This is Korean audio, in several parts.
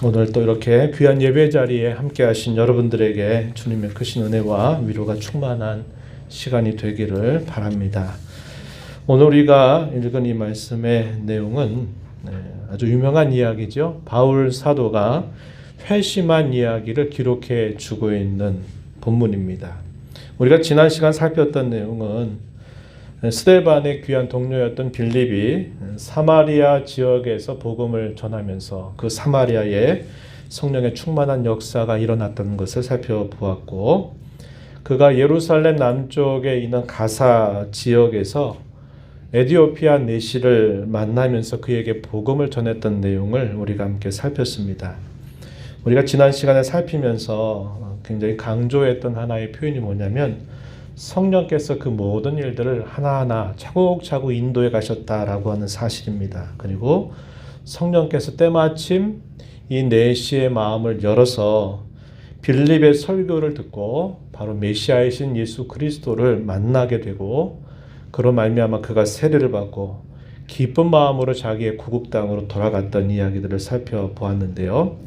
오늘 또 이렇게 귀한 예배 자리에 함께 하신 여러분들에게 주님의 크신 은혜와 위로가 충만한 시간이 되기를 바랍니다. 오늘 우리가 읽은 이 말씀의 내용은 아주 유명한 이야기죠. 바울 사도가 회심한 이야기를 기록해 주고 있는 본문입니다. 우리가 지난 시간 살폈던 내용은 스데반의 귀한 동료였던 빌립이 사마리아 지역에서 복음을 전하면서 그 사마리아에 성령의 충만한 역사가 일어났던 것을 살펴보았고, 그가 예루살렘 남쪽에 있는 가사 지역에서 에디오피아 내시를 만나면서 그에게 복음을 전했던 내용을 우리가 함께 살폈습니다. 우리가 지난 시간에 살피면서 굉장히 강조했던 하나의 표현이 뭐냐면, 성령께서 그 모든 일들을 하나하나 차곡차곡 인도해 가셨다라고 하는 사실입니다. 그리고 성령께서 때마침 이 내시의 마음을 열어서 빌립의 설교를 듣고 바로 메시아이신 예수 그리스도를 만나게 되고, 그로 말미암아 그가 세례를 받고 기쁜 마음으로 자기의 구국 땅으로 돌아갔던 이야기들을 살펴보았는데요.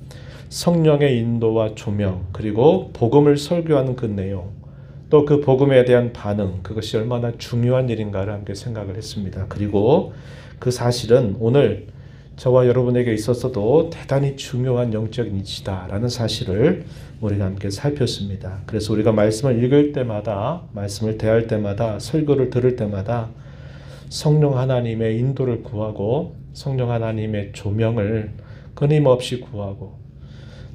성령의 인도와 조명, 그리고 복음을 설교하는 그 내용, 또 그 복음에 대한 반응, 그것이 얼마나 중요한 일인가를 함께 생각을 했습니다. 그리고 그 사실은 오늘 저와 여러분에게 있어서도 대단히 중요한 영적인 이치다라는 사실을 우리가 함께 살폈습니다. 그래서 우리가 말씀을 읽을 때마다, 말씀을 대할 때마다, 설교를 들을 때마다 성령 하나님의 인도를 구하고 성령 하나님의 조명을 끊임없이 구하고,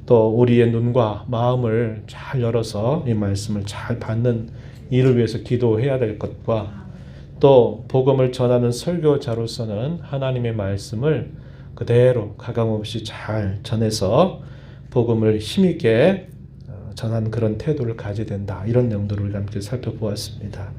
또 우리의 눈과 마음을 잘 열어서 이 말씀을 잘 받는 이를 위해서 기도해야 될 것과, 또 복음을 전하는 설교자로서는 하나님의 말씀을 그대로 가감없이 잘 전해서 복음을 힘있게 전하는 그런 태도를 가져야 된다, 이런 내용들을 우리가 함께 살펴보았습니다.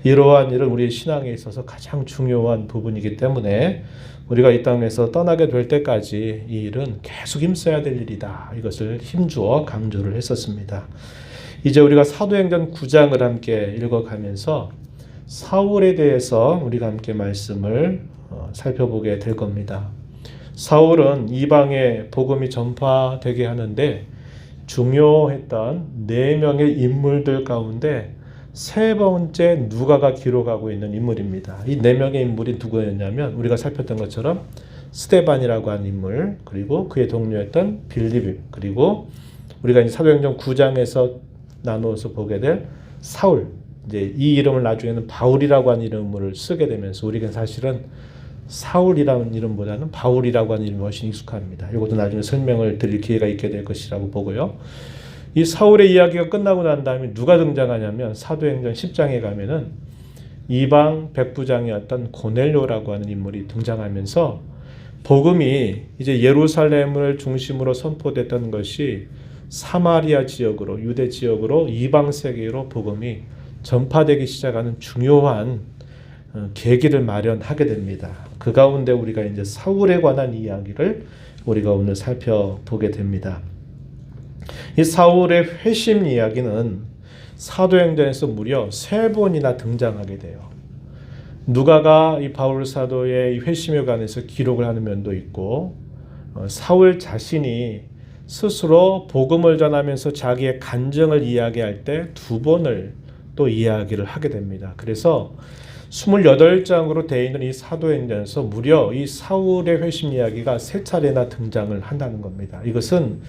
이러한 일은 우리의 신앙에 있어서 가장 중요한 부분이기 때문에 우리가 이 땅에서 떠나게 될 때까지 이 일은 계속 힘써야 될 일이다, 이것을 힘주어 강조를 했었습니다. 이제 우리가 사도행전 9장을 함께 읽어가면서 사울에 대해서 우리가 함께 말씀을 살펴보게 될 겁니다. 사울은 이방에 복음이 전파되게 하는데 중요했던 4명의 인물들 가운데 세 번째 누가가 기록하고 있는 인물입니다. 이 4명의 인물이 누구였냐면, 우리가 살폈던 것처럼 스데반이라고 하는 인물, 그리고 그의 동료였던 빌립, 그리고 우리가 이제 사도행전 9장에서 나누어서 보게 될 사울, 이제 이 이름을 나중에는 바울이라고 하는 이름을 쓰게 되면서 우리가 사실은 사울이라는 이름보다는 바울이라고 하는 이름이 훨씬 익숙합니다. 이것도 나중에 설명을 드릴 기회가 있게 될 것이라고 보고요. 이 사울의 이야기가 끝나고 난 다음에 누가 등장하냐면, 사도행전 10장에 가면은 이방 백부장이었던 고넬료라고 하는 인물이 등장하면서 복음이 이제 예루살렘을 중심으로 선포됐던 것이 사마리아 지역으로, 유대 지역으로, 이방 세계로 복음이 전파되기 시작하는 중요한 계기를 마련하게 됩니다. 그 가운데 우리가 이제 사울에 관한 이야기를 우리가 오늘 살펴보게 됩니다. 이 사울의 회심 이야기는 사도행전에서 무려 3번이나 등장하게 돼요. 누가가 이 바울 사도의 회심에 관해서 기록을 하는 면도 있고, 사울 자신이 스스로 복음을 전하면서 자기의 간증을 이야기할 때 2번을 또 이야기를 하게 됩니다. 그래서 28장으로 되어 있는 이 사도행전에서 무려 이 사울의 회심 이야기가 3차례나 등장을 한다는 겁니다. 이것은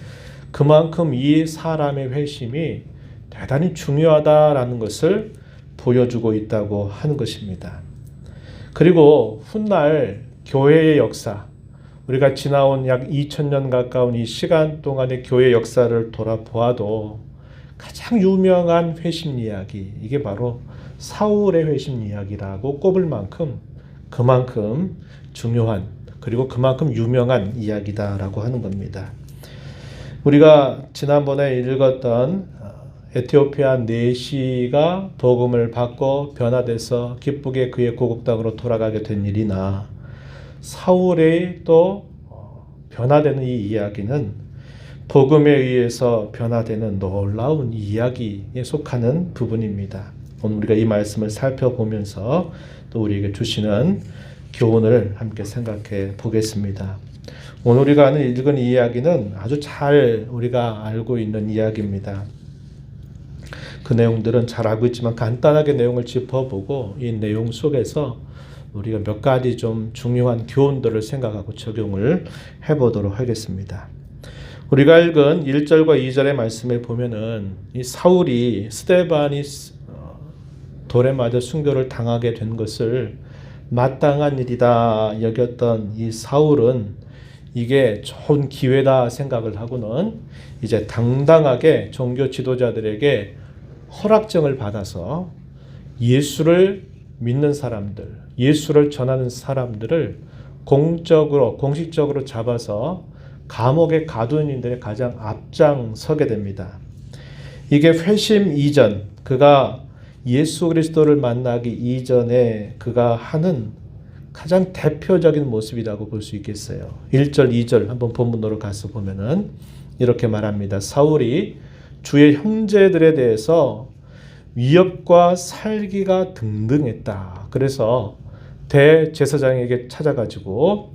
그만큼 이 사람의 회심이 대단히 중요하다라는 것을 보여주고 있다고 하는 것입니다. 그리고 훗날 교회의 역사, 우리가 지나온 약 2000년 가까운 이 시간 동안의 교회 역사를 돌아보아도 가장 유명한 회심 이야기, 이게 바로 사울의 회심 이야기라고 꼽을 만큼 그만큼 중요한, 그리고 그만큼 유명한 이야기다라고 하는 겁니다. 우리가 지난번에 읽었던 에티오피아 내시가 복음을 받고 변화돼서 기쁘게 그의 고국 땅으로 돌아가게 된 일이나, 사울의 또 변화되는 이 이야기는 복음에 의해서 변화되는 놀라운 이야기에 속하는 부분입니다. 오늘 우리가 이 말씀을 살펴보면서 또 우리에게 주시는 교훈을 함께 생각해 보겠습니다. 오늘 우리가 읽은 이 이야기는 아주 잘 우리가 알고 있는 이야기입니다. 그 내용들은 잘 알고 있지만 간단하게 내용을 짚어보고 이 내용 속에서 우리가 몇 가지 좀 중요한 교훈들을 생각하고 적용을 해보도록 하겠습니다. 우리가 읽은 1절과 2절의 말씀에 보면은 이 사울이 스데반이 돌에 맞아 순교를 당하게 된 것을 마땅한 일이다 여겼던 이 사울은 이게 좋은 기회다 생각을 하고는 이제 당당하게 종교 지도자들에게 허락증을 받아서 예수를 믿는 사람들, 예수를 전하는 사람들을 공식적으로 잡아서 감옥에 가두는 일들에 가장 앞장서게 됩니다. 이게 회심 이전, 그가 예수 그리스도를 만나기 이전에 그가 하는 가장 대표적인 모습이라고 볼 수 있겠어요. 1절, 2절 한번 본문으로 가서 보면은 이렇게 말합니다. 사울이 주의 형제들에 대해서 위협과 살기가 등등했다. 그래서 대제사장에게 찾아가지고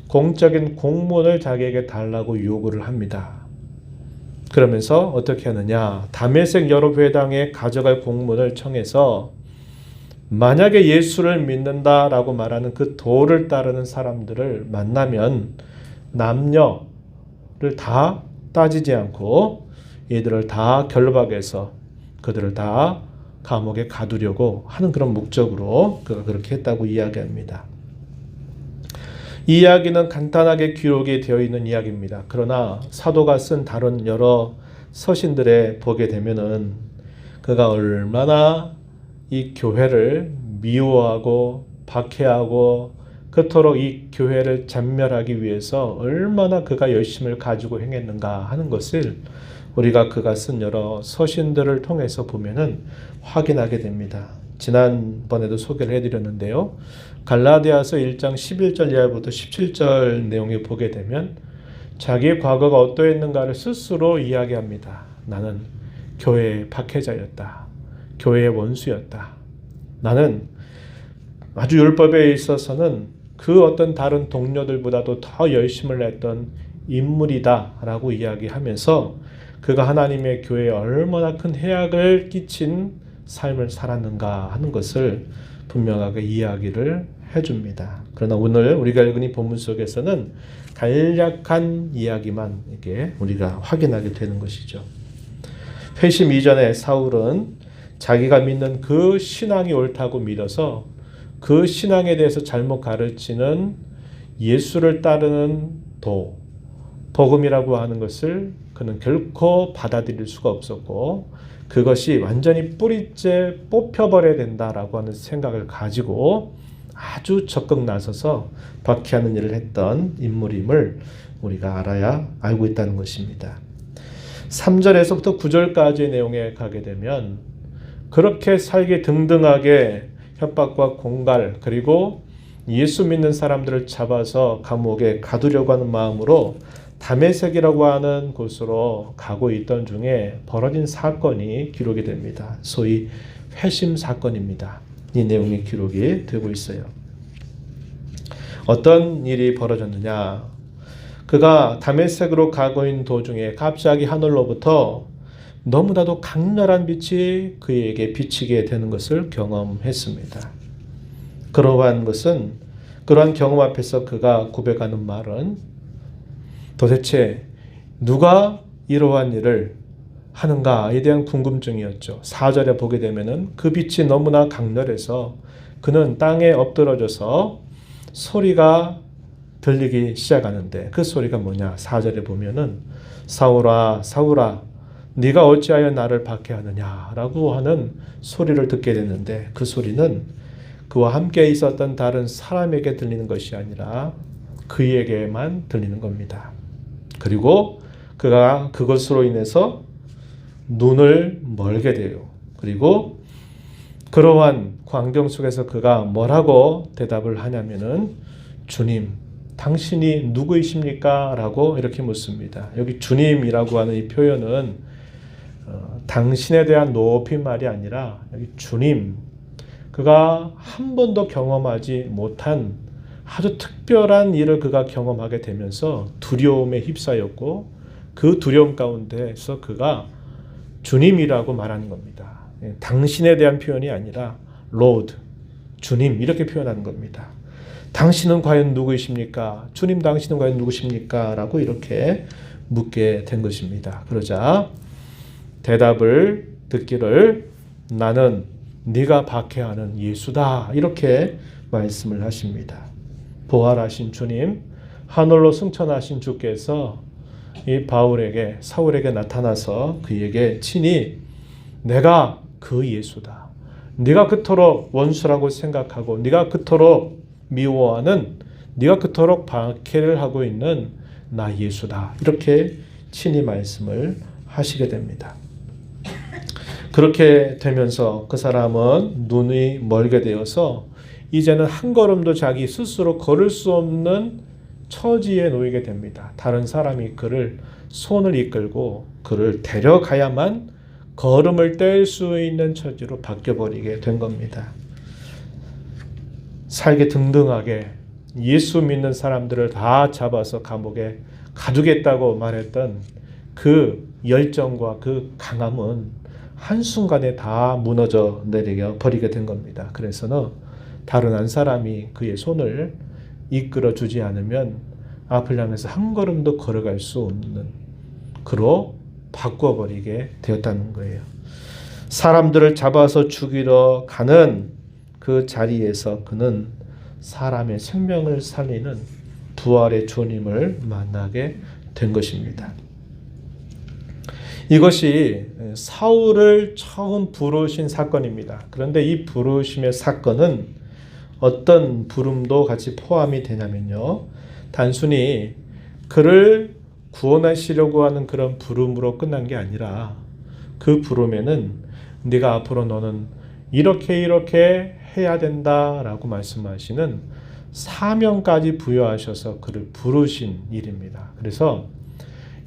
공적인 공문을 자기에게 달라고 요구를 합니다. 그러면서 어떻게 하느냐? 다메섹 여러 회당에 가져갈 공문을 청해서 만약에 예수를 믿는다라고 말하는 그 도를 따르는 사람들을 만나면 남녀를 다 따지지 않고 얘들을 다 결박해서 그들을 다 감옥에 가두려고 하는 그런 목적으로 그가 그렇게 했다고 이야기합니다. 이 이야기는 간단하게 기록이 되어 있는 이야기입니다. 그러나 사도가 쓴 다른 여러 서신들에 보게 되면은 그가 얼마나 이 교회를 미워하고 박해하고 그토록 이 교회를 잔멸하기 위해서 얼마나 그가 열심을 가지고 행했는가 하는 것을 우리가 그가 쓴 여러 서신들을 통해서 보면은 확인하게 됩니다. 지난번에도 소개를 해드렸는데요. 갈라디아서 1장 11절 이하부터 17절 내용에 보게 되면 자기의 과거가 어떠했는가를 스스로 이야기합니다. 나는 교회의 박해자였다. 교회의 원수였다. 나는 아주 율법에 있어서는 그 어떤 다른 동료들보다도 더 열심을 했던 인물이다 라고 이야기하면서 그가 하나님의 교회에 얼마나 큰 해악을 끼친 삶을 살았는가 하는 것을 분명하게 이야기를 해줍니다. 그러나 오늘 우리가 읽은 이 본문 속에서는 간략한 이야기만 이렇게 우리가 확인하게 되는 것이죠. 회심 이전에 사울은 자기가 믿는 그 신앙이 옳다고 믿어서 그 신앙에 대해서 잘못 가르치는 예수를 따르는 복음이라고 하는 것을 그는 결코 받아들일 수가 없었고 그것이 완전히 뿌리째 뽑혀버려야 된다라고 하는 생각을 가지고 아주 적극 나서서 박해하는 일을 했던 인물임을 우리가 알고 있다는 것입니다. 3절에서부터 9절까지의 내용에 가게 되면 그렇게 살기 등등하게 협박과 공갈 그리고 예수 믿는 사람들을 잡아서 감옥에 가두려고 하는 마음으로 다메섹이라고 하는 곳으로 가고 있던 중에 벌어진 사건이 기록이 됩니다. 소위 회심 사건입니다. 이 내용이 기록이 되고 있어요. 어떤 일이 벌어졌느냐? 그가 다메섹으로 가고 있는 도중에 갑자기 하늘로부터 너무나도 강렬한 빛이 그에게 비치게 되는 것을 경험했습니다. 그러한 그러한 경험 앞에서 그가 고백하는 말은 도대체 누가 이러한 일을 하는가에 대한 궁금증이었죠. 4절에 보게 되면은 그 빛이 너무나 강렬해서 그는 땅에 엎드러져서 소리가 들리기 시작하는데 그 소리가 뭐냐? 4절에 보면은 사울아 사울아 네가 어찌하여 나를 박해하느냐라고 하는 소리를 듣게 됐는데 그 소리는 그와 함께 있었던 다른 사람에게 들리는 것이 아니라 그에게만 들리는 겁니다. 그리고 그가 그것으로 인해서 눈을 멀게 돼요. 그리고 그러한 광경 속에서 그가 뭐라고 대답을 하냐면은 주님, 당신이 누구이십니까? 라고 이렇게 묻습니다. 여기 주님이라고 하는 이 표현은 당신에 대한 높임말이 아니라 여기 주님, 그가 한 번도 경험하지 못한 아주 특별한 일을 그가 경험하게 되면서 두려움에 휩싸였고 그 두려움 가운데서 그가 주님이라고 말하는 겁니다. 당신에 대한 표현이 아니라 Lord, 주님 이렇게 표현하는 겁니다. 당신은 과연 누구이십니까? 주님 당신은 과연 누구십니까? 라고 이렇게 묻게 된 것입니다. 그러자 대답을 듣기를 나는 네가 박해하는 예수다 이렇게 말씀을 하십니다. 부활하신 주님, 하늘로 승천하신 주께서 이 바울에게 사울에게 나타나서 그에게 친히 내가 그 예수다. 네가 그토록 원수라고 생각하고 네가 그토록 미워하는 네가 그토록 박해를 하고 있는 나 예수다. 이렇게 친히 말씀을 하시게 됩니다. 그렇게 되면서 그 사람은 눈이 멀게 되어서 이제는 한 걸음도 자기 스스로 걸을 수 없는 처지에 놓이게 됩니다. 다른 사람이 그를 손을 이끌고 그를 데려가야만 걸음을 뗄 수 있는 처지로 바뀌어버리게 된 겁니다. 살기 등등하게 예수 믿는 사람들을 다 잡아서 감옥에 가두겠다고 말했던 그 열정과 그 강함은 한순간에 다 무너져 내려 버리게 된 겁니다. 그래서는 다른 한 사람이 그의 손을 이끌어 주지 않으면 앞을 향해서 한 걸음도 걸어갈 수 없는 그로 바꿔버리게 되었다는 거예요. 사람들을 잡아서 죽이러 가는 그 자리에서 그는 사람의 생명을 살리는 부활의 주님을 만나게 된 것입니다. 이것이 사울을 처음 부르신 사건입니다. 그런데 이 부르심의 사건은 어떤 부름도 같이 포함이 되냐면요. 단순히 그를 구원하시려고 하는 그런 부름으로 끝난 게 아니라 그 부름에는 네가 앞으로 너는 이렇게 해야 된다라고 말씀하시는 사명까지 부여하셔서 그를 부르신 일입니다. 그래서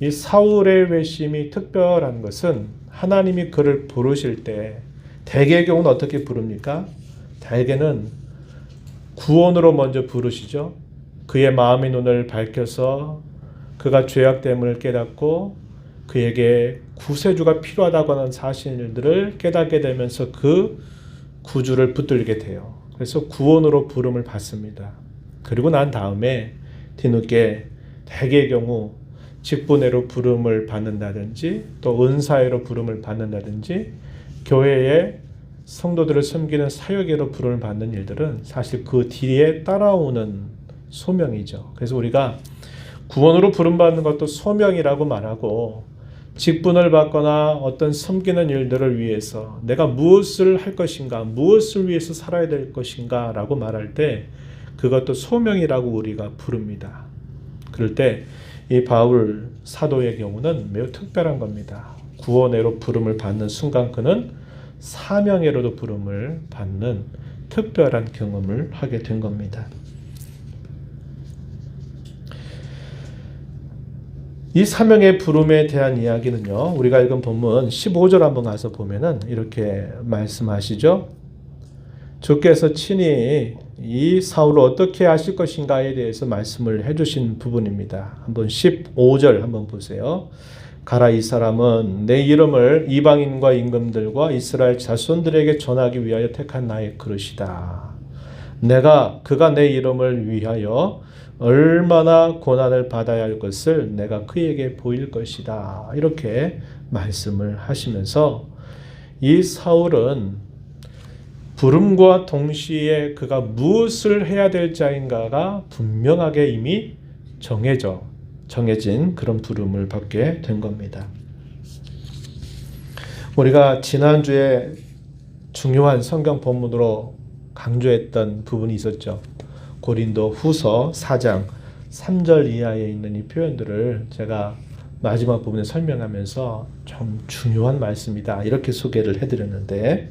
이 사울의 회심이 특별한 것은 하나님이 그를 부르실 때 대개의 경우는 어떻게 부릅니까? 대개는 구원으로 먼저 부르시죠. 그의 마음의 눈을 밝혀서 그가 죄악됨을 깨닫고 그에게 구세주가 필요하다고 하는 사실들을 깨닫게 되면서 그 구주를 붙들게 돼요. 그래서 구원으로 부름을 받습니다. 그리고 난 다음에 뒤늦게 대개의 경우 직분회로 부름을 받는다든지 또 은사회로 부름을 받는다든지 교회의 성도들을 섬기는 사역회로 부름을 받는 일들은 사실 그 뒤에 따라오는 소명이죠. 그래서 우리가 구원으로 부름받는 것도 소명이라고 말하고 직분을 받거나 어떤 섬기는 일들을 위해서 내가 무엇을 할 것인가, 무엇을 위해서 살아야 될 것인가 라고 말할 때 그것도 소명이라고 우리가 부릅니다. 그럴 때 이 바울 사도의 경우는 매우 특별한 겁니다. 구원회로 부름을 받는 순간 그는 사명회로도 부름을 받는 특별한 경험을 하게 된 겁니다. 이 사명의 부름에 대한 이야기는요. 우리가 읽은 본문 15절 한번 가서 보면은 이렇게 말씀하시죠. 주께서 친히 이 사울을 어떻게 하실 것인가에 대해서 말씀을 해주신 부분입니다. 한번 15절 한번 보세요. 가라 이 사람은 내 이름을 이방인과 임금들과 이스라엘 자손들에게 전하기 위하여 택한 나의 그릇이다. 그가 내 이름을 위하여 얼마나 고난을 받아야 할 것을 내가 그에게 보일 것이다. 이렇게 말씀을 하시면서 이 사울은 부름과 동시에 그가 무엇을 해야 될 자인가가 분명하게 이미 정해진 그런 부름을 받게 된 겁니다. 우리가 지난주에 중요한 성경 본문으로 강조했던 부분이 있었죠. 고린도 후서 4장 3절 이하에 있는 이 표현들을 제가 마지막 부분에 설명하면서 좀 중요한 말씀이다 이렇게 소개를 해드렸는데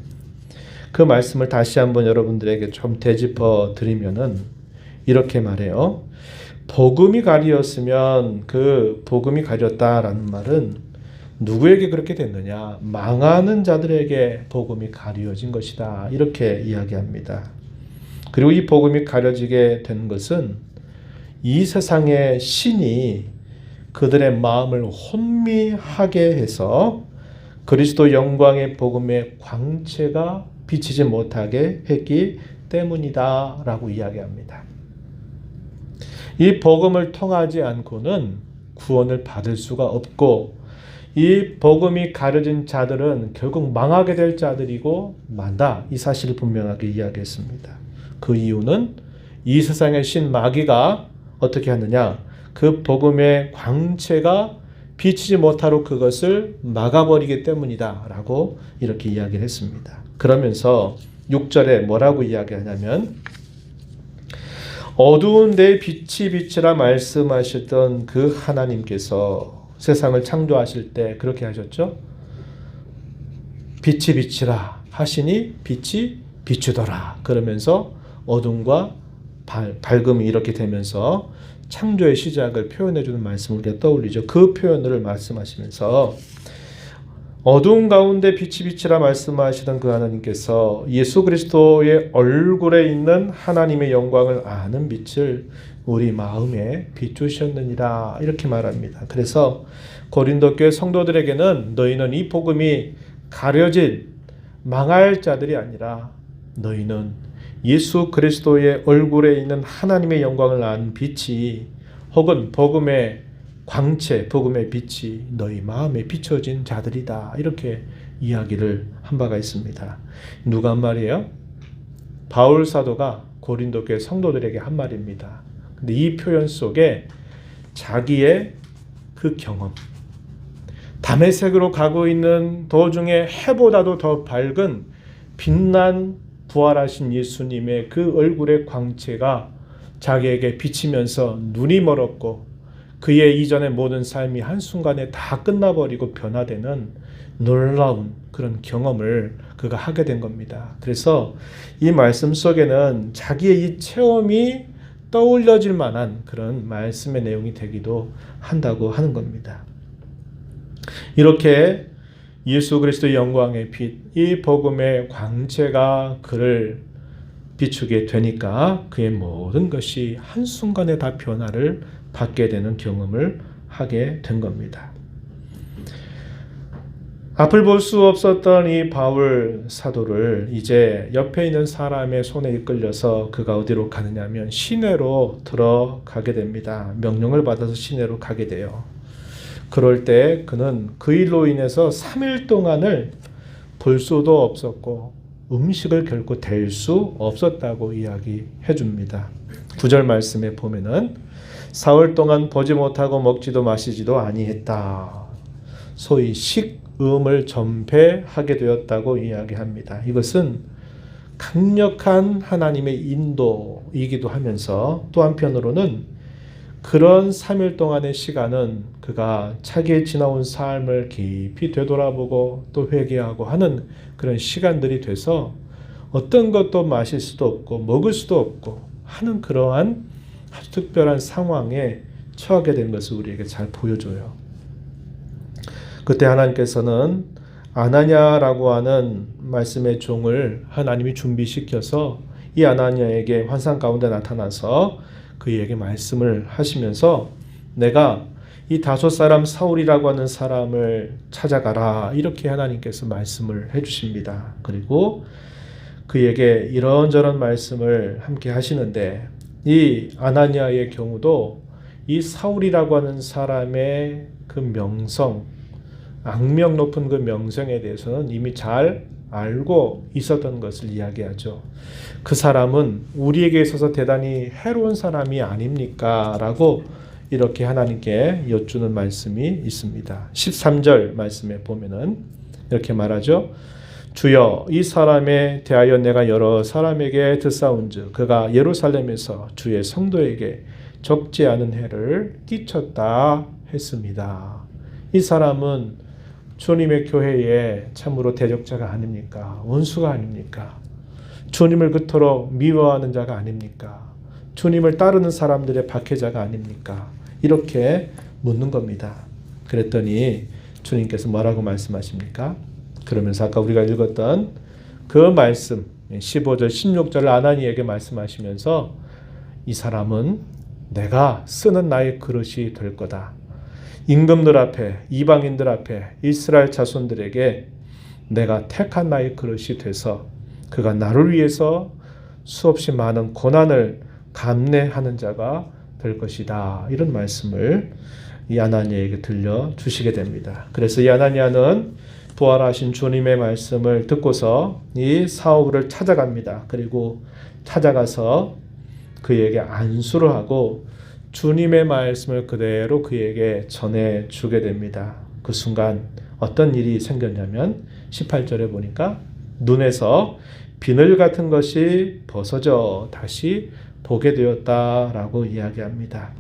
그 말씀을 다시 한번 여러분들에게 좀 되짚어 드리면은 이렇게 말해요. 복음이 가리었으면 그 복음이 가렸다라는 말은 누구에게 그렇게 됐느냐? 망하는 자들에게 복음이 가리어진 것이다. 이렇게 이야기합니다. 그리고 이 복음이 가려지게 된 것은 이 세상의 신이 그들의 마음을 혼미하게 해서 그리스도 영광의 복음의 광채가 비치지 못하게 했기 때문이다 라고 이야기합니다. 이 복음을 통하지 않고는 구원을 받을 수가 없고, 이 복음이 가려진 자들은 결국 망하게 될 자들이고 만다, 이 사실을 분명하게 이야기했습니다. 그 이유는 이 세상의 신 마귀가 어떻게 하느냐, 그 복음의 광채가 비치지 못하도록 그것을 막아버리기 때문이다 라고 이렇게 이야기를 했습니다. 그러면서 6절에 뭐라고 이야기하냐면, 어두운 데 빛이 비치라 말씀하셨던 그 하나님께서 세상을 창조하실 때 그렇게 하셨죠. 빛이 비치라 하시니 빛이 비추더라. 그러면서 어둠과 밝음이 이렇게 되면서 창조의 시작을 표현해 주는 말씀을 우리가 떠올리죠. 그 표현을 말씀하시면서 어두운 가운데 빛이 비치라 말씀하시던 그 하나님께서 예수 그리스도의 얼굴에 있는 하나님의 영광을 아는 빛을 우리 마음에 비추셨느니라 이렇게 말합니다. 그래서 고린도 교회 성도들에게는 너희는 이 복음이 가려진 망할 자들이 아니라 너희는 예수 그리스도의 얼굴에 있는 하나님의 영광을 아는 빛이, 혹은 복음의 광채, 복음의 빛이 너희 마음에 비춰진 자들이다 이렇게 이야기를 한 바가 있습니다. 누가 한 말이에요? 바울 사도가 고린도 교회 성도들에게 한 말입니다. 근데 이 표현 속에 자기의 그 경험, 다메섹으로 가고 있는 도중에 해보다도 더 밝은 빛난 부활하신 예수님의 그 얼굴의 광채가 자기에게 비치면서 눈이 멀었고 그의 이전의 모든 삶이 한순간에 다 끝나버리고 변화되는 놀라운 그런 경험을 그가 하게 된 겁니다. 그래서 이 말씀 속에는 자기의 이 체험이 떠올려질 만한 그런 말씀의 내용이 되기도 한다고 하는 겁니다. 이렇게 예수 그리스도의 영광의 빛, 이 복음의 광채가 그를 비추게 되니까 그의 모든 것이 한순간에 다 변화를 받게 되는 경험을 하게 된 겁니다. 앞을 볼 수 없었던 이 바울 사도를 이제 옆에 있는 사람의 손에 이끌려서 그가 어디로 가느냐면 시내로 들어가게 됩니다. 명령을 받아서 시내로 가게 돼요. 그럴 때 그는 그 일로 인해서 3일 동안을 볼 수도 없었고 음식을 결코 댈 수 없었다고 이야기해 줍니다. 9절 말씀에 보면은 사흘 동안 보지 못하고 먹지도 마시지도 아니했다. 소위 식음을 전폐하게 되었다고 이야기합니다. 이것은 강력한 하나님의 인도이기도 하면서 또 한편으로는 그런 3일 동안의 시간은 그가 자기의 지나온 삶을 깊이 되돌아보고 또 회개하고 하는 그런 시간들이 돼서 어떤 것도 마실 수도 없고 먹을 수도 없고 하는 그러한 아주 특별한 상황에 처하게 된 것을 우리에게 잘 보여줘요. 그때 하나님께서는 아나니아라고 하는 말씀의 종을 하나님이 준비시켜서 이 아나니아에게 환상 가운데 나타나서 그에게 말씀을 하시면서 내가 이 다소 사람 사울이라고 하는 사람을 찾아가라 이렇게 하나님께서 말씀을 해주십니다. 그리고 그에게 이런저런 말씀을 함께 하시는데 이 아나니아의 경우도 이 사울이라고 하는 사람의 그 명성, 악명 높은 그 명성에 대해서는 이미 잘 알고 있었던 것을 이야기하죠. 그 사람은 우리에게 있어서 대단히 해로운 사람이 아닙니까? 라고 이렇게 하나님께 여쭈는 말씀이 있습니다. 13절 말씀에 보면은 이렇게 말하죠. 주여 이 사람에 대하여 내가 여러 사람에게 듣사온즉 그가 예루살렘에서 주의 성도에게 적지 않은 해를 끼쳤다 했습니다. 이 사람은 주님의 교회에 참으로 대적자가 아닙니까? 원수가 아닙니까? 주님을 그토록 미워하는 자가 아닙니까? 주님을 따르는 사람들의 박해자가 아닙니까? 이렇게 묻는 겁니다. 그랬더니 주님께서 뭐라고 말씀하십니까? 그러면서 아까 우리가 읽었던 그 말씀, 15절, 16절을 아나니에게 말씀하시면서 이 사람은 내가 쓰는 나의 그릇이 될 거다. 임금들 앞에, 이방인들 앞에, 이스라엘 자손들에게 내가 택한 나의 그릇이 돼서 그가 나를 위해서 수없이 많은 고난을 감내하는 자가 될 것이다. 이런 말씀을 이 아나니아에게 들려주시게 됩니다. 그래서 이 아나니아는 부활하신 주님의 말씀을 듣고서 이 사울을 찾아갑니다. 그리고 찾아가서 그에게 안수를 하고 주님의 말씀을 그대로 그에게 전해주게 됩니다. 그 순간 어떤 일이 생겼냐면 18절에 보니까 눈에서 비늘 같은 것이 벗어져 다시 보게 되었다라고 이야기합니다.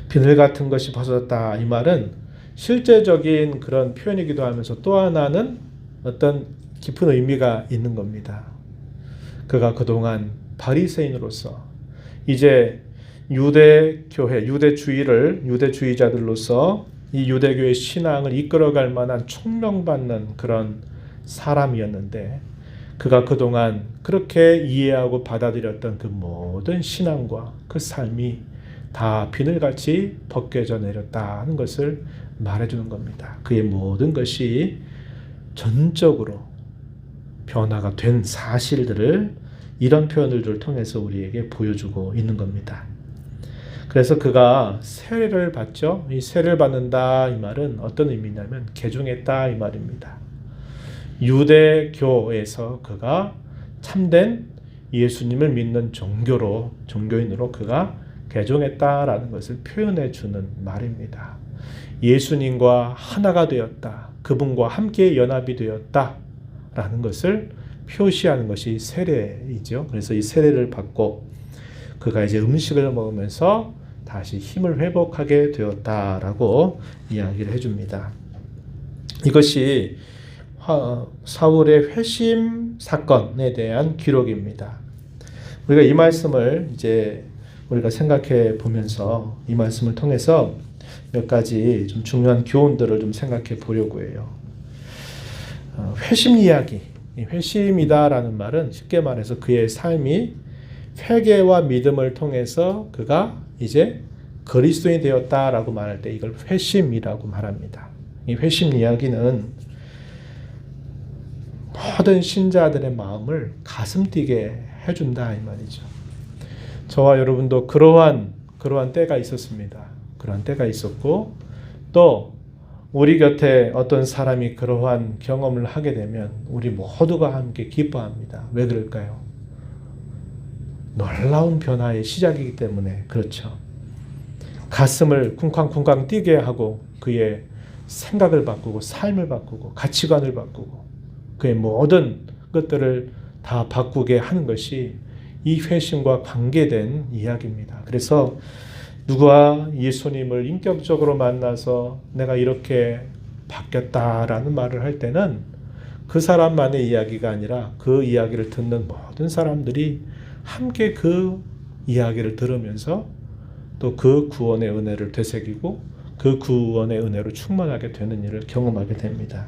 비늘 같은 것이 벗어졌다. 이 말은 실제적인 그런 표현이기도 하면서 또 하나는 어떤 깊은 의미가 있는 겁니다. 그가 그동안 바리새인으로서 이제 유대교회, 유대주의자들로서 이 유대교의 신앙을 이끌어갈 만한 총명받는 그런 사람이었는데 그가 그동안 그렇게 이해하고 받아들였던 그 모든 신앙과 그 삶이 다 비늘같이 벗겨져 내렸다는 것을 말해주는 겁니다. 그의 모든 것이 전적으로 변화가 된 사실들을 이런 표현들을 통해서 우리에게 보여주고 있는 겁니다. 그래서 그가 세례를 받죠. 이 세례를 받는다 이 말은 어떤 의미냐면 개종했다 이 말입니다. 유대교에서 그가 참된 예수님을 믿는 종교인으로 그가 개종했다라는 것을 표현해 주는 말입니다. 예수님과 하나가 되었다. 그분과 함께 연합이 되었다라는 것을 표시하는 것이 세례이죠. 그래서 이 세례를 받고 그가 이제 음식을 먹으면서 다시 힘을 회복하게 되었다라고 이야기를 해줍니다. 이것이 사울의 회심 사건에 대한 기록입니다. 우리가 이 말씀을 이제 우리가 생각해 보면서 이 말씀을 통해서 몇 가지 좀 중요한 교훈들을 좀 생각해 보려고 해요. 회심 이야기, 회심이다라는 말은 쉽게 말해서 그의 삶이 회개와 믿음을 통해서 그가 이제 그리스도인이 되었다라고 말할 때 이걸 회심이라고 말합니다. 이 회심 이야기는 모든 신자들의 마음을 가슴 뛰게 해준다 이 말이죠. 저와 여러분도 그러한 때가 있었습니다. 그러한 때가 있었고 또 우리 곁에 어떤 사람이 그러한 경험을 하게 되면 우리 모두가 함께 기뻐합니다. 왜 그럴까요? 놀라운 변화의 시작이기 때문에 그렇죠. 가슴을 쿵쾅쿵쾅 뛰게 하고 그의 생각을 바꾸고 삶을 바꾸고 가치관을 바꾸고 그의 모든 것들을 다 바꾸게 하는 것이 이 회심과 관계된 이야기입니다. 그래서 누가 예수님을 인격적으로 만나서 내가 이렇게 바뀌었다라는 말을 할 때는 그 사람만의 이야기가 아니라 그 이야기를 듣는 모든 사람들이 함께 그 이야기를 들으면서 또 그 구원의 은혜를 되새기고 그 구원의 은혜로 충만하게 되는 일을 경험하게 됩니다.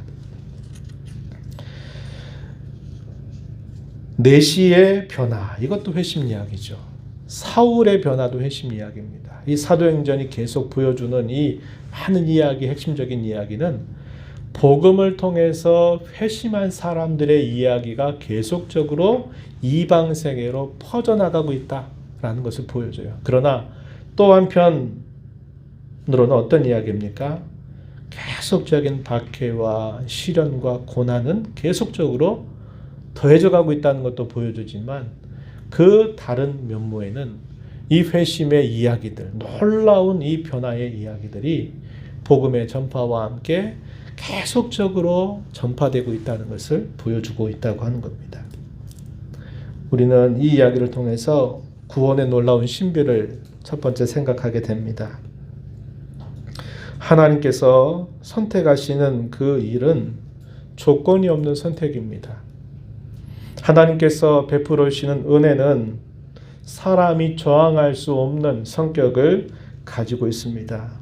내시의 변화, 이것도 회심 이야기죠. 사울의 변화도 회심 이야기입니다. 이 사도행전이 계속 보여주는 이 많은 이야기, 핵심적인 이야기는 복음을 통해서 회심한 사람들의 이야기가 계속적으로 이방 세계로 퍼져나가고 있다라는 것을 보여줘요. 그러나 또 한편으로는 어떤 이야기입니까? 계속적인 박해와 시련과 고난은 계속적으로 더해져 가고 있다는 것도 보여주지만 그 다른 면모에는 이 회심의 이야기들, 놀라운 이 변화의 이야기들이 복음의 전파와 함께 계속적으로 전파되고 있다는 것을 보여주고 있다고 하는 겁니다. 우리는 이 이야기를 통해서 구원의 놀라운 신비를 첫 번째 생각하게 됩니다. 하나님께서 선택하시는 그 일은 조건이 없는 선택입니다. 하나님께서 베풀으시는 은혜는 사람이 저항할 수 없는 성격을 가지고 있습니다.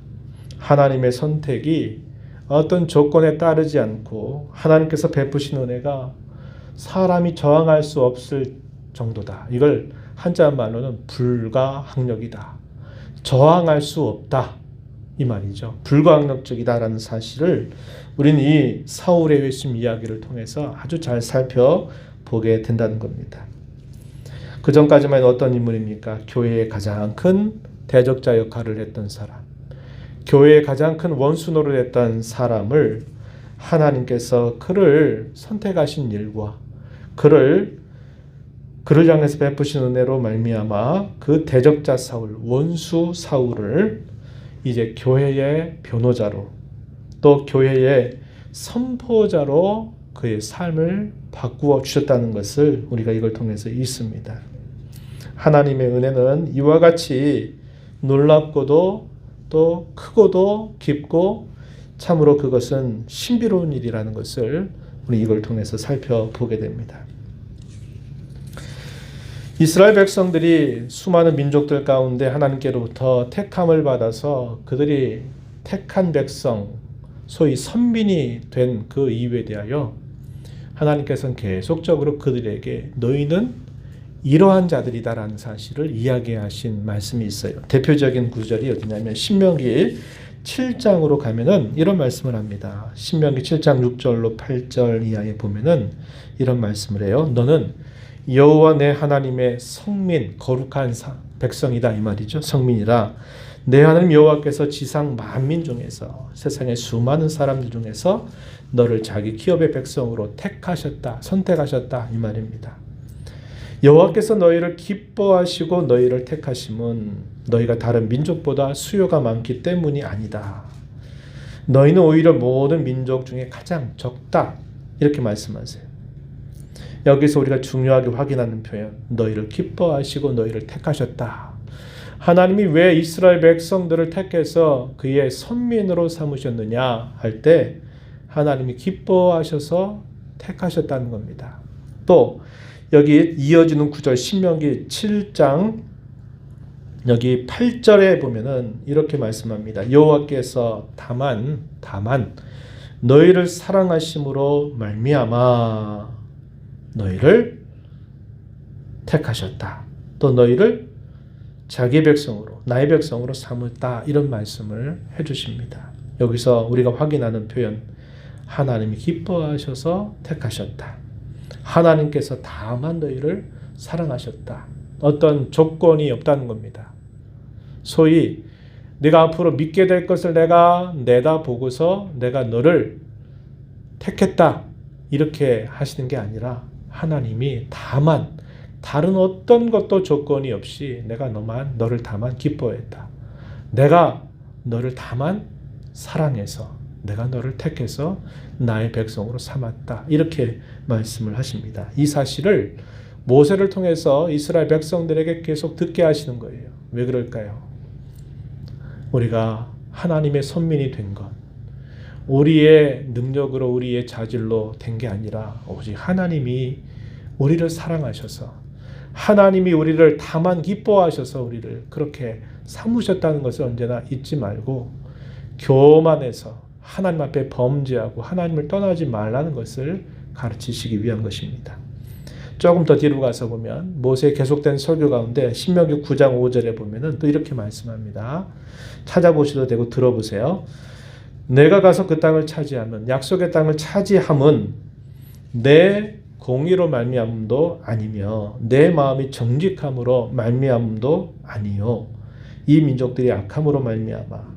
하나님의 선택이 어떤 조건에 따르지 않고 하나님께서 베푸신 은혜가 사람이 저항할 수 없을 정도다. 이걸 한자 말로는 불가항력이다. 저항할 수 없다. 이 말이죠. 불가항력적이다라는 사실을 우리는 이 사울의 회심 이야기를 통해서 아주 잘 살펴보게 된다는 겁니다. 그 전까지만 해도 어떤 인물입니까? 교회의 가장 큰 대적자 역할을 했던 사람, 교회의 가장 큰 원수 노릇했던 사람을 하나님께서 그를 선택하신 일과 그를 향해서 베푸신 은혜로 말미암아 그 대적자 사울, 원수 사울을 이제 교회의 변호자로 또 교회의 선포자로 그의 삶을 바꾸어 주셨다는 것을 우리가 이걸 통해서 읽습니다. 하나님의 은혜는 이와 같이 놀랍고도 또 크고도 깊고 참으로 그것은 신비로운 일이라는 것을 우리 이걸 통해서 살펴보게 됩니다. 이스라엘 백성들이 수많은 민족들 가운데 하나님께로부터 택함을 받아서 그들이 택한 백성, 소위 선민이 된 그 이유에 대하여 하나님께서는 계속적으로 그들에게 너희는 이러한 자들이다라는 사실을 이야기하신 말씀이 있어요. 대표적인 구절이 어디냐면 신명기 7장으로 가면은 이런 말씀을 합니다. 신명기 7장 6절로 8절 이하에 보면은 이런 말씀을 해요. 너는 여호와 내 하나님의 성민 거룩한 백성이다 이 말이죠. 성민이라 내 하나님 여호와께서 지상 만민 중에서 세상의 수많은 사람들 중에서 너를 자기 기업의 백성으로 택하셨다, 선택하셨다 이 말입니다. 여호와께서 너희를 기뻐하시고 너희를 택하심은 너희가 다른 민족보다 수요가 많기 때문이 아니다. 너희는 오히려 모든 민족 중에 가장 적다 이렇게 말씀하세요. 여기서 우리가 중요하게 확인하는 표현, 너희를 기뻐하시고 너희를 택하셨다. 하나님이 왜 이스라엘 백성들을 택해서 그의 선민으로 삼으셨느냐 할 때 하나님이 기뻐하셔서 택하셨다는 겁니다. 또 여기 이어지는 구절 신명기 7장 여기 8절에 보면은 이렇게 말씀합니다. 여호와께서 다만 너희를 사랑하심으로 말미암아 너희를 택하셨다. 또 너희를 자기 백성으로 나의 백성으로 삼았다. 이런 말씀을 해주십니다. 여기서 우리가 확인하는 표현 하나님이 기뻐하셔서 택하셨다. 하나님께서 다만 너희를 사랑하셨다. 어떤 조건이 없다는 겁니다. 소위 네가 앞으로 믿게 될 것을 내가 내다보고서 내가 너를 택했다. 이렇게 하시는 게 아니라 하나님이 다만 다른 어떤 것도 조건이 없이 내가 너를 다만 기뻐했다. 내가 너를 다만 사랑해서 내가 너를 택해서 나의 백성으로 삼았다. 이렇게 말씀을 하십니다. 이 사실을 모세를 통해서 이스라엘 백성들에게 계속 듣게 하시는 거예요. 왜 그럴까요? 우리가 하나님의 선민이 된 것, 우리의 능력으로 우리의 자질로 된 게 아니라 오직 하나님이 우리를 사랑하셔서 하나님이 우리를 다만 기뻐하셔서 우리를 그렇게 삼으셨다는 것을 언제나 잊지 말고 교만해서 하나님 앞에 범죄하고 하나님을 떠나지 말라는 것을 가르치시기 위한 것입니다. 조금 더 뒤로 가서 보면 모세의 계속된 설교 가운데 신명기 9장 5절에 보면은 또 이렇게 말씀합니다. 찾아보셔도 되고 들어보세요. 내가 가서 그 땅을 차지하면 약속의 땅을 차지함은 내 공의로 말미암음도 아니며 내 마음이 정직함으로 말미암음도 아니요 이 민족들이 악함으로 말미암아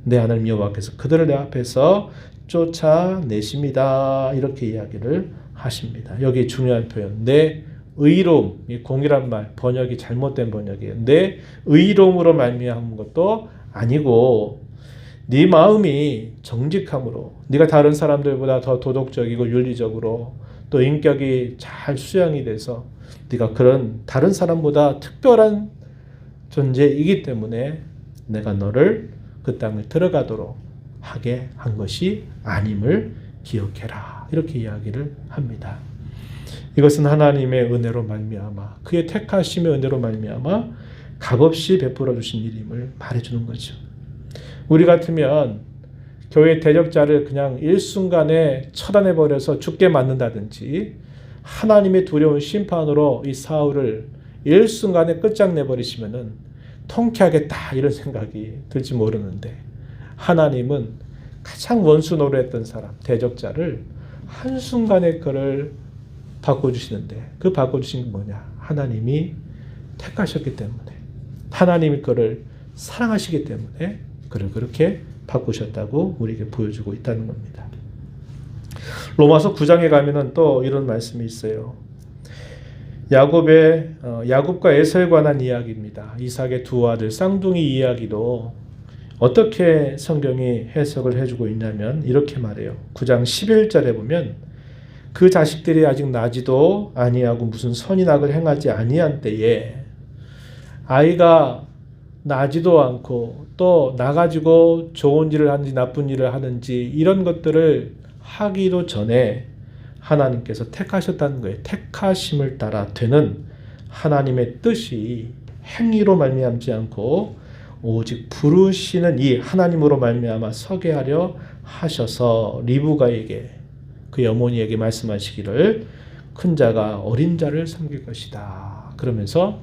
내 하나님 여호와께서 그들을 내 앞에서 쫓아내십니다. 이렇게 이야기를 하십니다. 여기 중요한 표현 내 의로움, 이 공이란 말 번역이 잘못된 번역이에요. 내 의로움으로 말미암은 것도 아니고 네 마음이 정직함으로 네가 다른 사람들보다 더 도덕적이고 윤리적으로 또 인격이 잘 수양이 돼서 네가 그런 다른 사람보다 특별한 존재이기 때문에 내가 너를 그 땅을 들어가도록 하게 한 것이 아님을 기억해라. 이렇게 이야기를 합니다. 이것은 하나님의 은혜로 말미암아 그의 택하심의 은혜로 말미암아 값없이 베풀어 주신 일임을 말해주는 거죠. 우리 같으면 교회 대적자를 그냥 일순간에 처단해버려서 죽게 만든다든지 하나님의 두려운 심판으로 이 사울을 일순간에 끝장내버리시면은 통쾌하겠다 이런 생각이 들지 모르는데, 하나님은 가장 원수 노릇했던 사람, 대적자를 한순간에 그를 바꿔주시는데, 그 바꿔주신 게 뭐냐? 하나님이 택하셨기 때문에, 하나님이 그를 사랑하시기 때문에 그를 그렇게 바꾸셨다고 우리에게 보여주고 있다는 겁니다. 로마서 9장에 가면은 또 이런 말씀이 있어요. 야곱과 에서에 관한 이야기입니다. 이삭의 두 아들 쌍둥이 이야기도 어떻게 성경이 해석을 해주고 있냐면 이렇게 말해요. 9장 11절에 보면 그 자식들이 아직 나지도 아니하고 무슨 선인 악을 행하지 아니한 때에, 아이가 나지도 않고 또 나가지고 좋은 일을 하는지 나쁜 일을 하는지 이런 것들을 하기도 전에 하나님께서 택하셨다는 거예요. 택하심을 따라 되는 하나님의 뜻이 행위로 말미암지 않고 오직 부르시는 이 하나님으로 말미암아 서게 하려 하셔서 리브가에게, 그의 어머니에게 말씀하시기를 큰 자가 어린 자를 섬길 것이다. 그러면서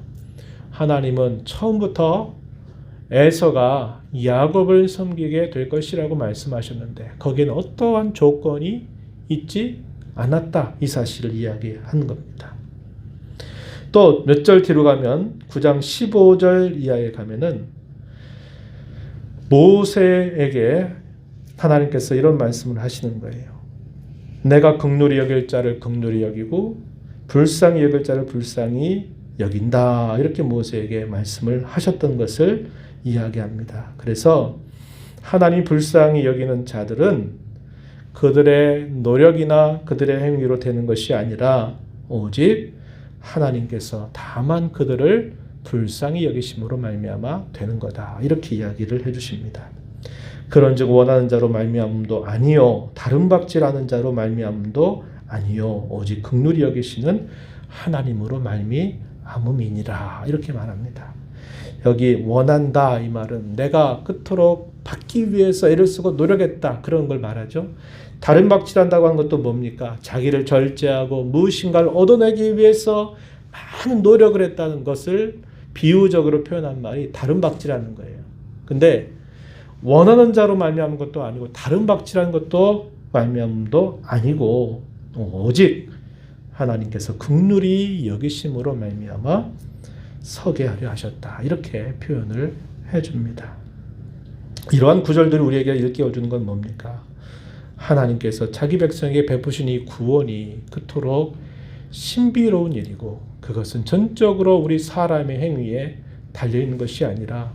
하나님은 처음부터 에서가 야곱을 섬기게 될 것이라고 말씀하셨는데 거기에는 어떠한 조건이 있지 않았다, 이 사실을 이야기하는 겁니다. 또 몇 절 뒤로 가면 9장 15절 이하에 가면은 모세에게 하나님께서 이런 말씀을 하시는 거예요. 내가 긍휼히 여길 자를 긍휼히 여기고 불쌍히 여길 자를 불쌍히 여긴다, 이렇게 모세에게 말씀을 하셨던 것을 이야기합니다. 그래서 하나님 불쌍히 여기는 자들은 그들의 노력이나 그들의 행위로 되는 것이 아니라 오직 하나님께서 다만 그들을 불쌍히 여기심으로 말미암아 되는 거다, 이렇게 이야기를 해주십니다. 그런즉 원하는 자로 말미암음도 아니요 다른 박질하는 자로 말미암음도 아니요 오직 긍휼히 여기시는 하나님으로 말미암음이니라, 이렇게 말합니다. 여기 원한다 이 말은 내가 그토록 받기 위해서 애를 쓰고 노력했다, 그런 걸 말하죠. 다른 박질한다고 하는 것도 뭡니까? 자기를 절제하고 무엇인가를 얻어내기 위해서 많은 노력을 했다는 것을 비유적으로 표현한 말이 다른 박질하는 거예요. 근데 원하는 자로 말미암은 것도 아니고 다른 박질하는 것도 말미암음도 아니고 오직 하나님께서 긍휼히 여기심으로 말미암아 서게 하려 하셨다, 이렇게 표현을 해줍니다. 이러한 구절들을 우리에게 일깨워주는 건 뭡니까? 하나님께서 자기 백성에게 베푸신 이 구원이 그토록 신비로운 일이고 그것은 전적으로 우리 사람의 행위에 달려있는 것이 아니라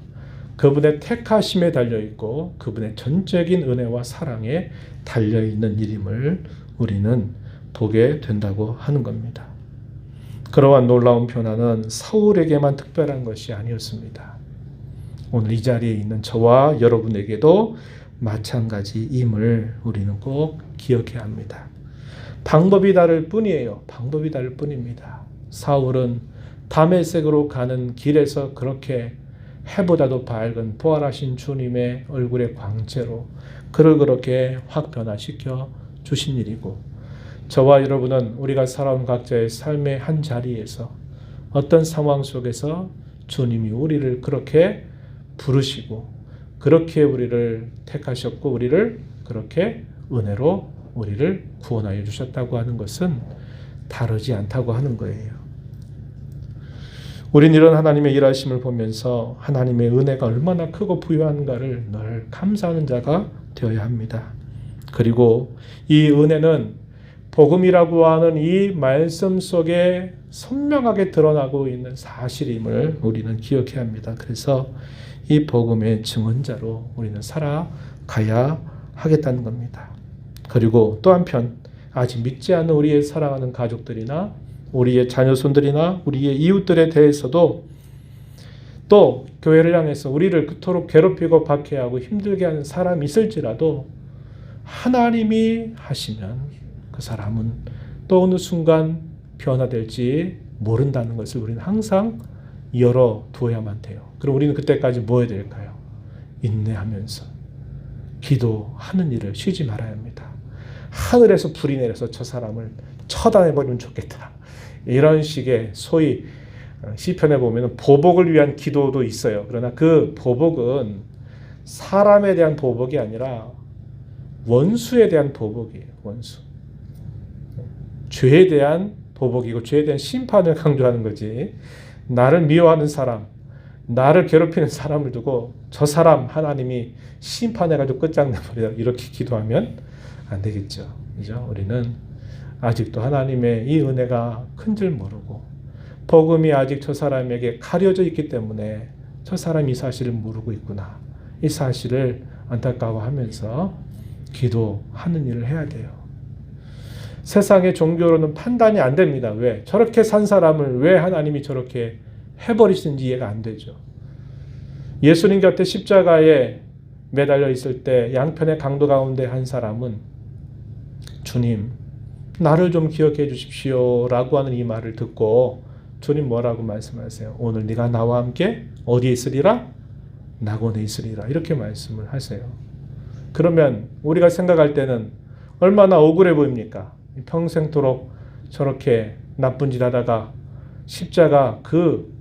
그분의 택하심에 달려있고 그분의 전적인 은혜와 사랑에 달려있는 일임을 우리는 보게 된다고 하는 겁니다. 그러한 놀라운 변화는 사울에게만 특별한 것이 아니었습니다. 오늘 이 자리에 있는 저와 여러분에게도 마찬가지임을 우리는 꼭 기억해야 합니다. 방법이 다를 뿐이에요. 방법이 다를 뿐입니다. 사울은 다메섹으로 가는 길에서 그렇게 해보다도 밝은 부활하신 주님의 얼굴의 광채로 그를 그렇게 확 변화시켜 주신 일이고, 저와 여러분은 우리가 살아온 각자의 삶의 한 자리에서 어떤 상황 속에서 주님이 우리를 그렇게 부르시고 그렇게 우리를 택하셨고 우리를 그렇게 은혜로 우리를 구원하여 주셨다고 하는 것은 다르지 않다고 하는 거예요. 우린 이런 하나님의 일하심을 보면서 하나님의 은혜가 얼마나 크고 부유한가를 늘 감사하는 자가 되어야 합니다. 그리고 이 은혜는 복음이라고 하는 이 말씀 속에 선명하게 드러나고 있는 사실임을 우리는 기억해야 합니다. 그래서 이 복음의 증언자로 우리는 살아가야 하겠다는 겁니다. 그리고 또 한편 아직 믿지 않는 우리의 사랑하는 가족들이나 우리의 자녀손들이나 우리의 이웃들에 대해서도 또 교회를 향해서 우리를 그토록 괴롭히고 박해하고 힘들게 하는 사람이 있을지라도 하나님이 하시면 그 사람은 또 어느 순간 변화될지 모른다는 것을 우리는 항상 열어두어야만 돼요. 그럼 우리는 그때까지 뭐 해야 될까요? 인내하면서 기도하는 일을 쉬지 말아야 합니다. 하늘에서 불이 내려서 저 사람을 처단해버리면 좋겠다. 이런 식의 소위 시편에 보면 보복을 위한 기도도 있어요. 그러나 그 보복은 사람에 대한 보복이 아니라 원수에 대한 보복이에요. 원수. 죄에 대한 보복이고 죄에 대한 심판을 강조하는 거지. 나를 미워하는 사람, 나를 괴롭히는 사람을 두고 저 사람 하나님이 심판해가지고 끝장내버려 이렇게 기도하면 안 되겠죠. 그죠? 우리는 아직도 하나님의 이 은혜가 큰 줄 모르고 복음이 아직 저 사람에게 가려져 있기 때문에 저 사람이 이 사실을 모르고 있구나. 이 사실을 안타까워하면서 기도하는 일을 해야 돼요. 세상의 종교로는 판단이 안 됩니다. 왜? 저렇게 산 사람을 왜 하나님이 저렇게 해버리시는지 이해가 안 되죠. 예수님 곁에 십자가에 매달려 있을 때 양편의 강도 가운데 한 사람은 주님, 나를 좀 기억해 주십시오 라고 하는 이 말을 듣고 주님 뭐라고 말씀하세요? 오늘 네가 나와 함께 어디에 있으리라? 낙원에 있으리라. 이렇게 말씀을 하세요. 그러면 우리가 생각할 때는 얼마나 억울해 보입니까? 평생토록 저렇게 나쁜 짓 하다가 십자가 그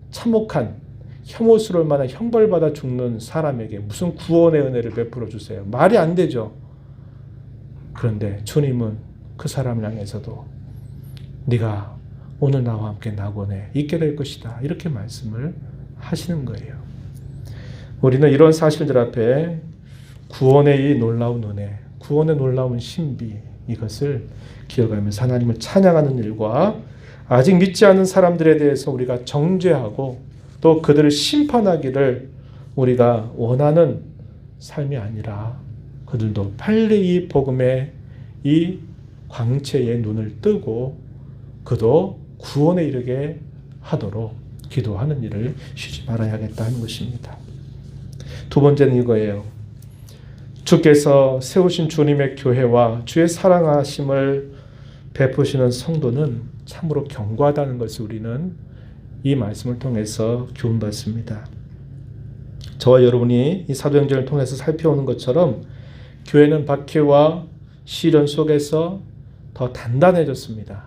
참혹한 혐오스러울 만한 형벌받아 죽는 사람에게 무슨 구원의 은혜를 베풀어 주세요. 말이 안 되죠. 그런데 주님은 그 사람을 향해서도 네가 오늘 나와 함께 낙원에 있게 될 것이다. 이렇게 말씀을 하시는 거예요. 우리는 이런 사실들 앞에 구원의 이 놀라운 은혜, 구원의 놀라운 신비 이것을 기억하면서 하나님을 찬양하는 일과 아직 믿지 않은 사람들에 대해서 우리가 정죄하고 또 그들을 심판하기를 우리가 원하는 삶이 아니라 그들도 빨리 이 복음의 이 광채에 눈을 뜨고 그도 구원에 이르게 하도록 기도하는 일을 쉬지 말아야겠다 하는 것입니다. 두 번째는 이거예요. 주께서 세우신 주님의 교회와 주의 사랑하심을 베푸시는 성도는 참으로 견고하다는 것을 우리는 이 말씀을 통해서 교훈받습니다. 저와 여러분이 이 사도행전을 통해서 살펴오는 것처럼 교회는 박해와 시련 속에서 더 단단해졌습니다.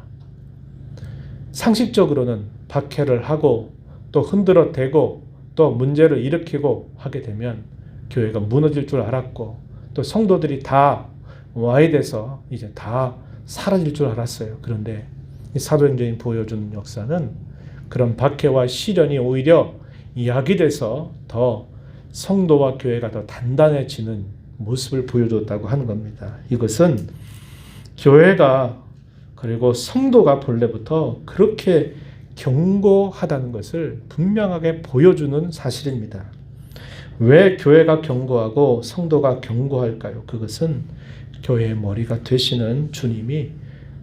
상식적으로는 박해를 하고 또 흔들어 대고 또 문제를 일으키고 하게 되면 교회가 무너질 줄 알았고 또 성도들이 다 와해돼서 이제 다 사라질 줄 알았어요. 그런데 이 사도행전이 보여주는 역사는 그런 박해와 시련이 오히려 약이 돼서 더 성도와 교회가 더 단단해지는 모습을 보여줬다고 하는 겁니다. 이것은 교회가 그리고 성도가 본래부터 그렇게 견고하다는 것을 분명하게 보여주는 사실입니다. 왜 교회가 견고하고 성도가 견고할까요? 그것은 교회의 머리가 되시는 주님이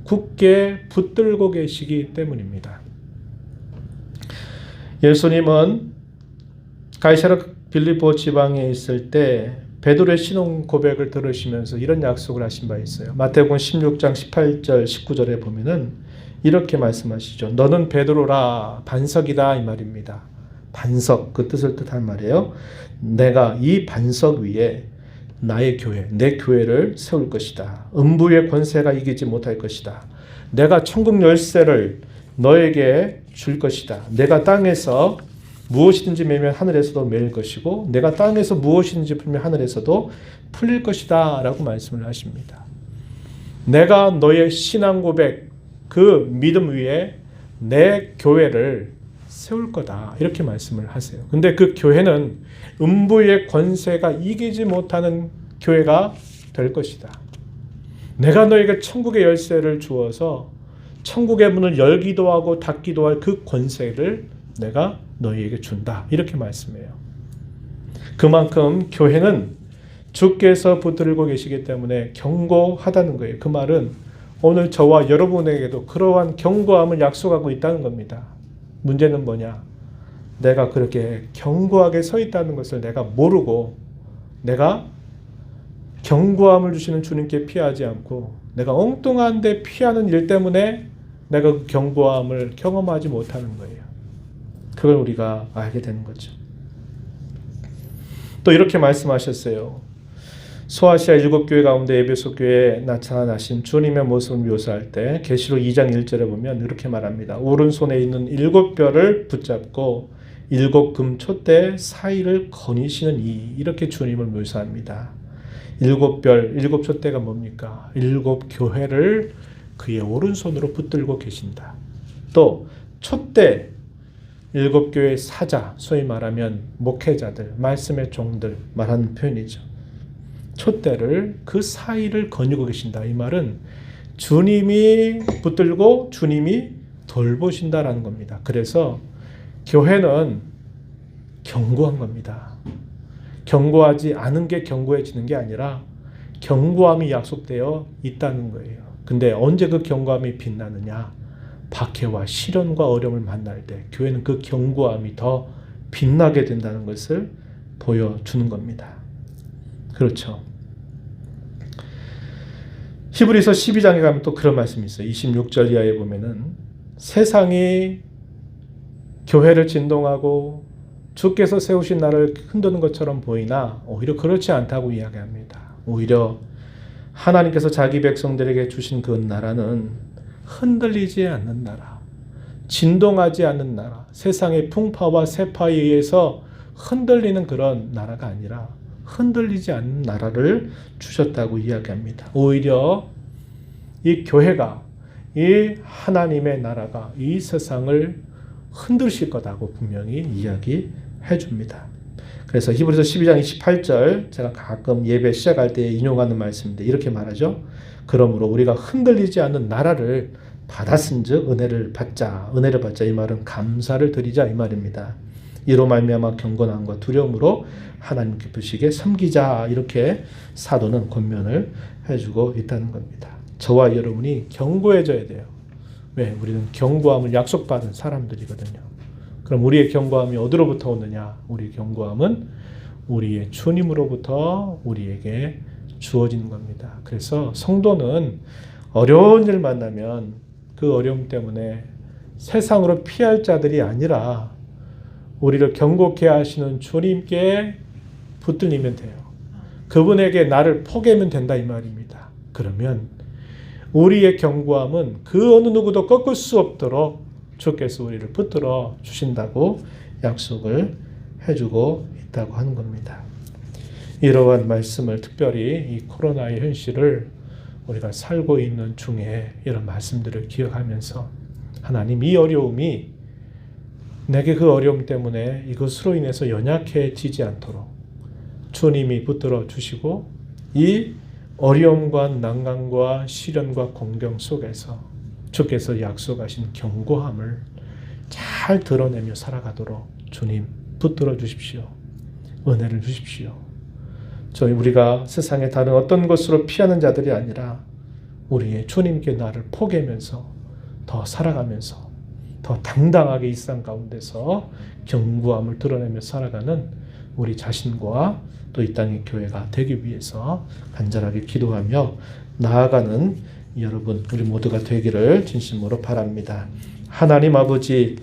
굳게 붙들고 계시기 때문입니다. 예수님은 가이사랴 빌립보 지방에 있을 때 베드로의 신앙 고백을 들으시면서 이런 약속을 하신 바 있어요. 마태복음 16장 18절 19절에 보면은 이렇게 말씀하시죠. 너는 베드로라 반석이다 이 말입니다. 반석 그 뜻을 뜻한 말이에요. 내가 이 반석 위에 나의 교회, 내 교회를 세울 것이다. 음부의 권세가 이기지 못할 것이다. 내가 천국 열쇠를 너에게 줄 것이다. 내가 땅에서 무엇이든지 매면 하늘에서도 매일 것이고 내가 땅에서 무엇이든지 풀면 하늘에서도 풀릴 것이다 라고 말씀을 하십니다. 내가 너의 신앙 고백 그 믿음 위에 내 교회를 세울 거다 이렇게 말씀을 하세요. 근데 그 교회는 음부의 권세가 이기지 못하는 교회가 될 것이다. 내가 너에게 천국의 열쇠를 주어서 천국의 문을 열기도 하고 닫기도 할 그 권세를 내가 너희에게 준다. 이렇게 말씀해요. 그만큼 교회는 주께서 붙들고 계시기 때문에 견고하다는 거예요. 그 말은 오늘 저와 여러분에게도 그러한 견고함을 약속하고 있다는 겁니다. 문제는 뭐냐? 내가 그렇게 견고하게 서 있다는 것을 내가 모르고 내가 견고함을 주시는 주님께 피하지 않고 내가 엉뚱한 데 피하는 일 때문에 내가 그 견고함을 경험하지 못하는 거예요. 그걸 우리가 알게 되는 거죠. 또 이렇게 말씀하셨어요. 소아시아 7교회 가운데 에베소 교회에 나타나신 주님의 모습을 묘사할 때 계시록 2장 1절에 보면 이렇게 말합니다. 오른손에 있는 7별을 붙잡고 7금 촛대 사이를 거니시는 이렇게 주님을 묘사합니다. 7별, 7촛대가 뭡니까? 7교회를 그의 오른손으로 붙들고 계신다. 또 촛대, 7교회의 사자, 소위 말하면 목회자들, 말씀의 종들 말하는 표현이죠. 촛대를 그 사이를 거니고 계신다. 이 말은 주님이 붙들고 주님이 돌보신다라는 겁니다. 그래서 교회는 견고한 겁니다. 견고하지 않은 게 견고해지는 게 아니라 견고함이 약속되어 있다는 거예요. 근데 언제 그 견고함이 빛나느냐? 박해와 시련과 어려움을 만날 때 교회는 그 견고함이 더 빛나게 된다는 것을 보여주는 겁니다. 그렇죠. 히브리서 12장에 가면 또 그런 말씀이 있어요. 26절 이하에 보면은 세상이 교회를 진동하고 주께서 세우신 나를 흔드는 것처럼 보이나 오히려 그렇지 않다고 이야기합니다. 오히려 하나님께서 자기 백성들에게 주신 그 나라는 흔들리지 않는 나라, 진동하지 않는 나라, 세상의 풍파와 세파에 의해서 흔들리는 그런 나라가 아니라 흔들리지 않는 나라를 주셨다고 이야기합니다. 오히려 이 교회가, 이 하나님의 나라가 이 세상을 흔들실 거다고 분명히 이야기해 줍니다. 그래서 히브리서 12장 28절 제가 가끔 예배 시작할 때 인용하는 말씀인데 이렇게 말하죠. 그러므로 우리가 흔들리지 않는 나라를 받았은즉 은혜를 받자. 은혜를 받자 이 말은 감사를 드리자 이 말입니다. 이로 말미암아 경건함과 두려움으로 하나님 기쁘시게 섬기자 이렇게 사도는 권면을 해주고 있다는 겁니다. 저와 여러분이 견고해져야 돼요. 왜? 우리는 견고함을 약속받은 사람들이거든요. 그럼 우리의 견고함이 어디로부터 오느냐? 우리의 견고함은 우리의 주님으로부터 우리에게 주어지는 겁니다. 그래서 성도는 어려운 일 만나면 그 어려움 때문에 세상으로 피할 자들이 아니라 우리를 견고케 하시는 주님께 붙들리면 돼요. 그분에게 나를 포개면 된다 이 말입니다. 그러면 우리의 견고함은 그 어느 누구도 꺾을 수 없도록 주께서 우리를 붙들어 주신다고 약속을 해주고 있다고 하는 겁니다. 이러한 말씀을 특별히 이 코로나의 현실을 우리가 살고 있는 중에 이런 말씀들을 기억하면서 하나님 이 어려움이 내게 그 어려움 때문에 이것으로 인해서 연약해지지 않도록 주님이 붙들어 주시고 이 어려움과 난관과 시련과 공경 속에서 주께서 약속하신 견고함을 잘 드러내며 살아가도록 주님 붙들어 주십시오. 은혜를 주십시오. 우리가 세상의 다른 어떤 것으로 피하는 자들이 아니라 우리의 주님께 나를 포개면서 더 살아가면서 더 당당하게 이 세상 가운데서 견고함을 드러내며 살아가는 우리 자신과 또 이 땅의 교회가 되기 위해서 간절하게 기도하며 나아가는 여러분 우리 모두가 되기를 진심으로 바랍니다. 하나님 아버지,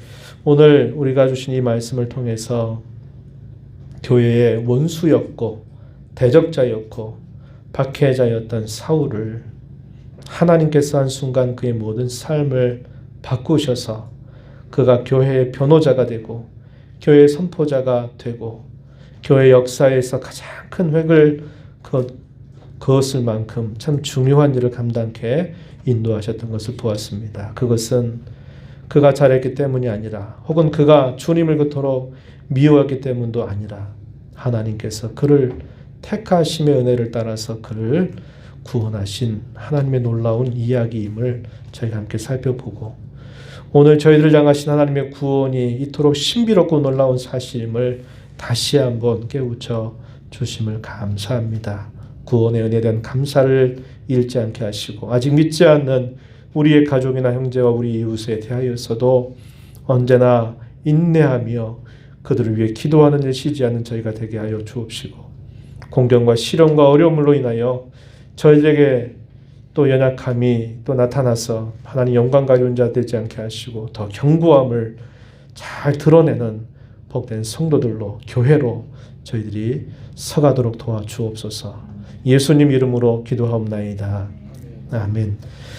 오늘 우리가 주신 이 말씀을 통해서 교회의 원수였고 대적자였고 박해자였던 사울을 하나님께서 한순간 그의 모든 삶을 바꾸셔서 그가 교회의 변호자가 되고 교회의 선포자가 되고 교회 역사에서 가장 큰 획을 그었을 만큼 참 중요한 일을 감당케 인도하셨던 것을 보았습니다. 그것은 그가 잘했기 때문이 아니라 혹은 그가 주님을 그토록 미워했기 때문도 아니라 하나님께서 그를 택하심의 은혜를 따라서 그를 구원하신 하나님의 놀라운 이야기임을 저희가 함께 살펴보고 오늘 저희들을 향하신 하나님의 구원이 이토록 신비롭고 놀라운 사실임을 다시 한번 깨우쳐 주심을 감사합니다. 구원의 은혜에 대한 감사를 잃지 않게 하시고 아직 믿지 않는 우리의 가족이나 형제와 우리 이웃에 대하여서도 언제나 인내하며 그들을 위해 기도하는 일 쉬지 않는 저희가 되게 하여 주옵시고 공경과 시련과 어려움으로 인하여 저희에게 또 연약함이 또 나타나서 하나님 영광 가져온 자 되지 않게 하시고 더 견고함을 잘 드러내는 복된 성도들로 교회로 저희들이 서가도록 도와주옵소서. 예수님 이름으로 기도하옵나이다. 아멘.